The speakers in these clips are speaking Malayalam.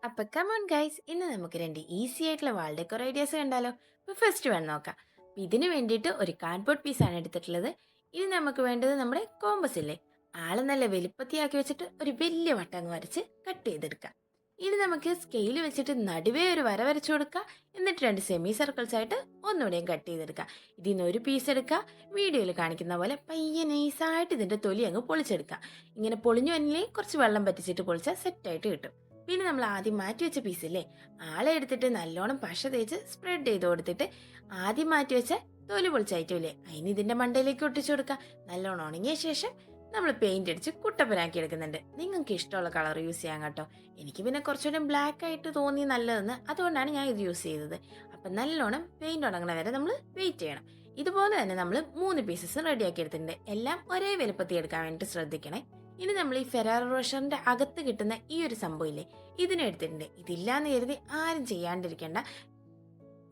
അപ്പൊ കമോൺ ഗൈസ്, ഇന്ന് നമുക്ക് രണ്ട് ഈസി ആയിട്ടുള്ള വാൾ ഡെക്കോർ ഐഡിയാസ് കണ്ടാലോ. അപ്പോൾ ഫസ്റ്റ് വേണം നോക്കാം. അപ്പോൾ ഇതിന് വേണ്ടിയിട്ട് ഒരു കാർഡ്ബോർഡ് പീസാണ് എടുത്തിട്ടുള്ളത്. ഇനി നമുക്ക് വേണ്ടത് നമ്മുടെ കോമ്പസ് ഇല്ലേ, ആള് നല്ല വലുപ്പത്തിയാക്കി വെച്ചിട്ട് ഒരു വലിയ വട്ടങ്ങ് വരച്ച് കട്ട് ചെയ്തെടുക്കാം. ഇനി നമുക്ക് സ്കെയിൽ വെച്ചിട്ട് നടുവേ ഒരു വര വരച്ചു കൊടുക്കുക. എന്നിട്ട് രണ്ട് സെമി സർക്കിൾസ് ആയിട്ട് ഒന്നുകൂടെയും കട്ട് ചെയ്തെടുക്കുക. ഇതിൽ നിന്ന് ഒരു പീസ് എടുക്കുക. വീഡിയോയിൽ കാണിക്കുന്ന പോലെ പയ്യെ നൈസായിട്ട് ഇതിൻ്റെ തൊലി അങ്ങ് പൊളിച്ചെടുക്കുക. ഇങ്ങനെ പൊളിഞ്ഞു വന്നില്ലേ കുറച്ച് വെള്ളം പറ്റിച്ചിട്ട് പൊളിച്ചാൽ സെറ്റായിട്ട് കിട്ടും. പിന്നെ നമ്മൾ ആദ്യം മാറ്റി വെച്ച പീസില്ലേ, ആളെ എടുത്തിട്ട് നല്ലോണം പശ തേച്ച് സ്പ്രെഡ് ചെയ്ത് കൊടുത്തിട്ട് ആദ്യം മാറ്റി വെച്ച തൊലി പൊളിച്ചായിട്ടില്ലേ അതിന് ഇതിന്റെ മണ്ടയിലേക്ക് ഒട്ടിച്ചു കൊടുക്കുക. നല്ലോണം ഉണങ്ങിയ ശേഷം നമ്മൾ പെയിന്റ് അടിച്ച് കുട്ടപ്പനാക്കി എടുക്കുന്നുണ്ട്. നിങ്ങൾക്ക് ഇഷ്ടമുള്ള കളർ യൂസ് ചെയ്യാൻ കേട്ടോ. എനിക്ക് പിന്നെ കുറച്ചുകൂടെ ബ്ലാക്ക് ആയിട്ട് തോന്നി നല്ലതെന്ന്, അതുകൊണ്ടാണ് ഞാൻ ഇത് യൂസ് ചെയ്തത്. അപ്പം നല്ലോണം പെയിന്റ് ഉണങ്ങണ വരെ നമ്മൾ വെയിറ്റ് ചെയ്യണം. ഇതുപോലെ തന്നെ നമ്മൾ 3 പീസസ് റെഡിയാക്കി എടുത്തിട്ടുണ്ട്. എല്ലാം ഒരേ വലുപ്പത്തിൽ എടുക്കാൻ വേണ്ടിയിട്ട് ശ്രദ്ധിക്കണേ. ഇനി നമ്മൾ ഈ ഫെറാറോ റോഷറിന്റെ അകത്ത് കിട്ടുന്ന ഈ ഒരു സംഭവം ഇല്ലേ, ഇതിനെ എടുത്തിട്ടുണ്ട്. ഇതില്ലാന്ന് കരുതി ആരും ചെയ്യാണ്ടിരിക്കേണ്ട.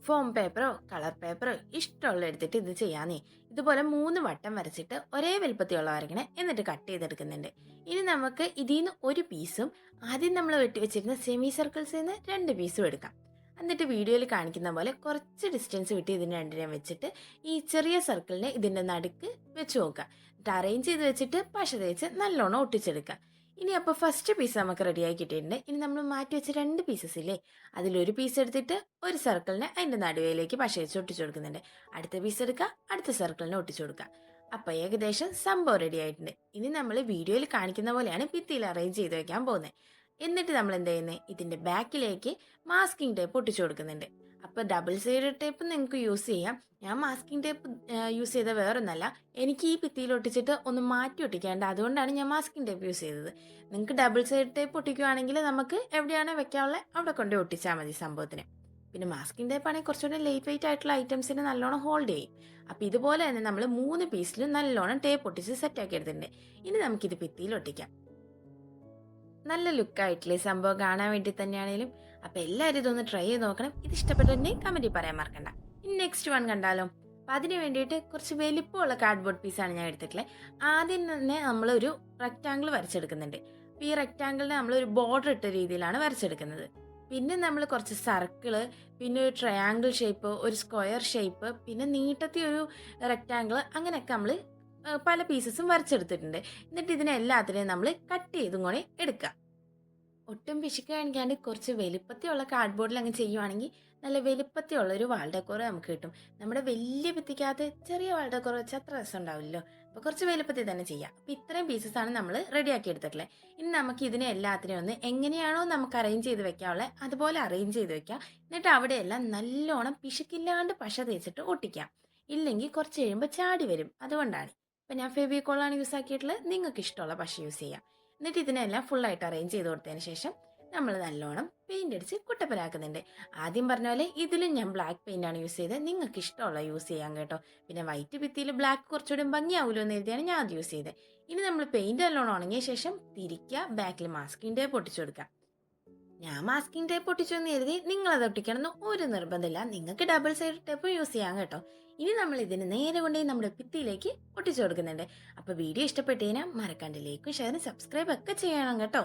ഫോം പേപ്പറോ കളർ പേപ്പറോ ഇഷ്ടമുള്ള എടുത്തിട്ട് ഇത് ചെയ്യാന്നേ. ഇതുപോലെ 3 വട്ടം വരച്ചിട്ട് ഒരേ വലുപ്പത്തിലുള്ള വരയ്ക്കണേ, എന്നിട്ട് കട്ട് ചെയ്തെടുക്കുന്നുണ്ട്. ഇനി നമുക്ക് ഇതിൽ നിന്ന് ഒരു പീസും ആദ്യം നമ്മൾ വെട്ടി വെച്ചിരുന്ന സെമി സർക്കിൾസിൽ നിന്ന് 2 പീസും എടുക്കാം. എന്നിട്ട് വീഡിയോയിൽ കാണിക്കുന്ന പോലെ കുറച്ച് ഡിസ്റ്റൻസ് വിട്ട് ഇതിന് രണ്ടിനെയും വെച്ചിട്ട് ഈ ചെറിയ സർക്കിളിനെ ഇതിൻ്റെ നടുക്ക് വെച്ച് നോക്കുക. എന്നിട്ട് അറേഞ്ച് ചെയ്ത് വെച്ചിട്ട് പശ തേച്ച് നല്ലോണം ഒട്ടിച്ചെടുക്കുക. ഇനി അപ്പോൾ ഫസ്റ്റ് പീസ് നമുക്ക് റെഡിയായി കിട്ടിയിട്ടുണ്ട്. ഇനി നമ്മൾ മാറ്റി വെച്ച 2 പീസസ് ഇല്ലേ, അതിലൊരു പീസ് എടുത്തിട്ട് ഒരു സർക്കിളിനെ അതിൻ്റെ നടുവിലേക്ക് പശ വെച്ച് ഒട്ടിച്ചു കൊടുക്കുന്നുണ്ട്. അടുത്ത പീസ് എടുക്കുക, അടുത്ത സർക്കിളിനെ ഒട്ടിച്ചു കൊടുക്കുക. അപ്പോൾ ഏകദേശം സംഭവം റെഡി ആയിട്ടുണ്ട്. ഇനി നമ്മൾ വീഡിയോയിൽ കാണിക്കുന്ന പോലെയാണ് ഭിത്തിയിൽ അറേഞ്ച് ചെയ്ത് വെക്കാൻ പോകുന്നത്. എന്നിട്ട് നമ്മൾ എന്ത് ചെയ്യുന്നത്, ഇതിൻ്റെ ബാക്കിലേക്ക് മാസ്കിംഗ് ടേപ്പ് ഒട്ടിച്ചു കൊടുക്കുന്നുണ്ട്. അപ്പോൾ ഡബിൾ സൈഡ് ടേപ്പ് നിങ്ങൾക്ക് യൂസ് ചെയ്യാം. ഞാൻ മാസ്കിംഗ് ടേപ്പ് യൂസ് ചെയ്ത വേറൊന്നല്ല, എനിക്ക് ഈ ഭിത്തിയിൽ ഒട്ടിച്ചിട്ട് ഒന്ന് മാറ്റി ഒട്ടിക്കാണ്ട്, അതുകൊണ്ടാണ് ഞാൻ മാസ്കിംഗ് ടേപ്പ് യൂസ് ചെയ്തത്. നിങ്ങൾക്ക് ഡബിൾ സൈഡ് ടേപ്പ് ഒട്ടിക്കുകയാണെങ്കിൽ നമുക്ക് എവിടെയാണോ വെക്കാനുള്ളത് അവിടെ കൊണ്ട് ഒട്ടിച്ചാൽ മതി സംഭവത്തിന്. പിന്നെ മാസ്കിംഗ് ടേപ്പ് ആണെങ്കിൽ കുറച്ചുകൂടി ലൈറ്റ് വെയിറ്റ് ആയിട്ടുള്ള ഐറ്റംസിന് നല്ലോണം ഹോൾഡ് ചെയ്യും. അപ്പോൾ ഇതുപോലെ തന്നെ നമ്മൾ 3 പീസിലും നല്ലോണം ടേപ്പ് ഒട്ടിച്ച് സെറ്റാക്കി എടുത്തിട്ടുണ്ട്. ഇനി നമുക്കിത് ഭിത്തിയിൽ ഒട്ടിക്കാം. നല്ല ലുക്കായിട്ടില്ലേ സംഭവം കാണാൻ വേണ്ടി തന്നെയാണേലും. അപ്പോൾ എല്ലാവരും ഇതൊന്ന് ട്രൈ ചെയ്ത് നോക്കണം. ഇത് ഇഷ്ടപ്പെട്ടെങ്കിൽ കമൻറ്റിൽ പറയാൻ മറക്കണ്ട. ഇനി നെക്സ്റ്റ് വൺ കണ്ടാലോ. അപ്പം അതിന് വേണ്ടിയിട്ട് കുറച്ച് വലിപ്പമുള്ള കാർഡ്ബോർഡ് പീസാണ് ഞാൻ എടുത്തിട്ടുള്ളത്. ആദ്യം തന്നെ നമ്മളൊരു റെക്റ്റാങ്കിൾ വരച്ചെടുക്കുന്നുണ്ട്. അപ്പോൾ ഈ റെക്റ്റാങ്കിളിനെ നമ്മളൊരു ബോർഡർ ഇട്ട രീതിയിലാണ് വരച്ചെടുക്കുന്നത്. പിന്നെ നമ്മൾ കുറച്ച് സർക്കിള്, പിന്നെ ഒരു ട്രയാങ്കിൾ ഷേപ്പ്, ഒരു സ്ക്വയർ ഷേപ്പ്, പിന്നെ നീട്ടത്തിൽ ഒരു റെക്റ്റാങ്കിൾ, അങ്ങനെയൊക്കെ നമ്മൾ പല പീസസും വരച്ചെടുത്തിട്ടുണ്ട്. എന്നിട്ട് ഇതിനെല്ലാത്തിനെയും നമ്മൾ കട്ട് ചെയ്തും കൂടെ എടുക്കുക. ഒട്ടും പിശുക്ക് കാണിക്കാണ്ട് കുറച്ച് വലുപ്പത്തിലുള്ള കാർഡ്ബോർഡിൽ അങ്ങ് ചെയ്യുവാണെങ്കിൽ നല്ല വലുപ്പത്തിലുള്ള ഒരു വാൾ ഡെക്കോർ നമുക്ക് കിട്ടും. നമ്മുടെ വലിയ ഭിത്തിക്കകത്ത് ചെറിയ വാൾ ഡെക്കോർ വെച്ചാൽ അത്ര രസം ഉണ്ടാവില്ലല്ലോ. അപ്പോൾ കുറച്ച് വലുപ്പത്തിൽ തന്നെ ചെയ്യാം. അപ്പോൾ ഇത്രയും പീസസാണ് നമ്മൾ റെഡിയാക്കി എടുത്തിട്ടുള്ളത്. ഇനി നമുക്ക് ഇതിനെ എല്ലാത്തിനെയും ഒന്ന് എങ്ങനെയാണോ നമുക്ക് അറേഞ്ച് ചെയ്ത് വെക്കാനുള്ളത് അതുപോലെ അറേഞ്ച് ചെയ്ത് വെക്കാം. എന്നിട്ട് അവിടെയെല്ലാം നല്ലോണം പിശുക്കില്ലാണ്ട് പശ തേച്ചിട്ട് ഒട്ടിക്കാം. ഇല്ലെങ്കിൽ കുറച്ച് കഴിയുമ്പോൾ ചാടി വരും, അതുകൊണ്ടാണ്. അപ്പം ഞാൻ ഫെവിക്കോളാണ് യൂസ് ആക്കിയിട്ടുള്ളത്. നിങ്ങൾക്ക് ഇഷ്ടമുള്ള പശ യൂസ് ചെയ്യാം. എന്നിട്ട് ഇതിനെല്ലാം ഫുള്ളായിട്ട് അറേഞ്ച് ചെയ്ത് കൊടുത്തതിന് ശേഷം നമ്മൾ നല്ലോണം പെയിൻ്റ് അടിച്ച് കുട്ടപ്പനാക്കുന്നുണ്ട്. ആദ്യം പറഞ്ഞ പോലെ ഇതിലും ഞാൻ ബ്ലാക്ക് പെയിൻ്റാണ് യൂസ് ചെയ്തത്. നിങ്ങൾക്ക് ഇഷ്ടമുള്ള യൂസ് ചെയ്യാം കേട്ടോ. പിന്നെ വൈറ്റ് ഭിത്തിയിൽ ബ്ലാക്ക് കുറച്ചുകൂടി ഭംഗിയാവുമല്ലോ എന്ന് എഴുതിയാണ് ഞാൻ അത് യൂസ് ചെയ്തത്. ഇനി നമ്മൾ പെയിൻ്റ് നല്ലോണം ഉണങ്ങിയ ശേഷം തിരിക്കുക, ബാക്കിൽ മാസ്കിംഗ് ടേപ്പ് ഒട്ടിച്ചു കൊടുക്കുക. ഞാൻ മാസ്കിംഗ് ടേപ്പ് ഒട്ടിച്ചെന്ന് എഴുതി നിങ്ങളത് ഒട്ടിക്കണമെന്ന് ഒരു നിർബന്ധമില്ല. നിങ്ങൾക്ക് ഡബിൾ സൈഡ് ടേപ്പ് യൂസ് ചെയ്യാം കേട്ടോ. ഇനി നമ്മൾ ഇതിന് നേരെ കൊണ്ടുപോയി നമ്മുടെ ഭിത്തിയിലേക്ക് ഒട്ടിച്ചു കൊടുക്കുന്നുണ്ട്. അപ്പോൾ വീഡിയോ ഇഷ്ടപ്പെട്ടു കഴിഞ്ഞാൽ മറക്കാണ്ട് ലൈക്കും ഷെയറും സബ്സ്ക്രൈബ് ഒക്കെ ചെയ്യണം കേട്ടോ.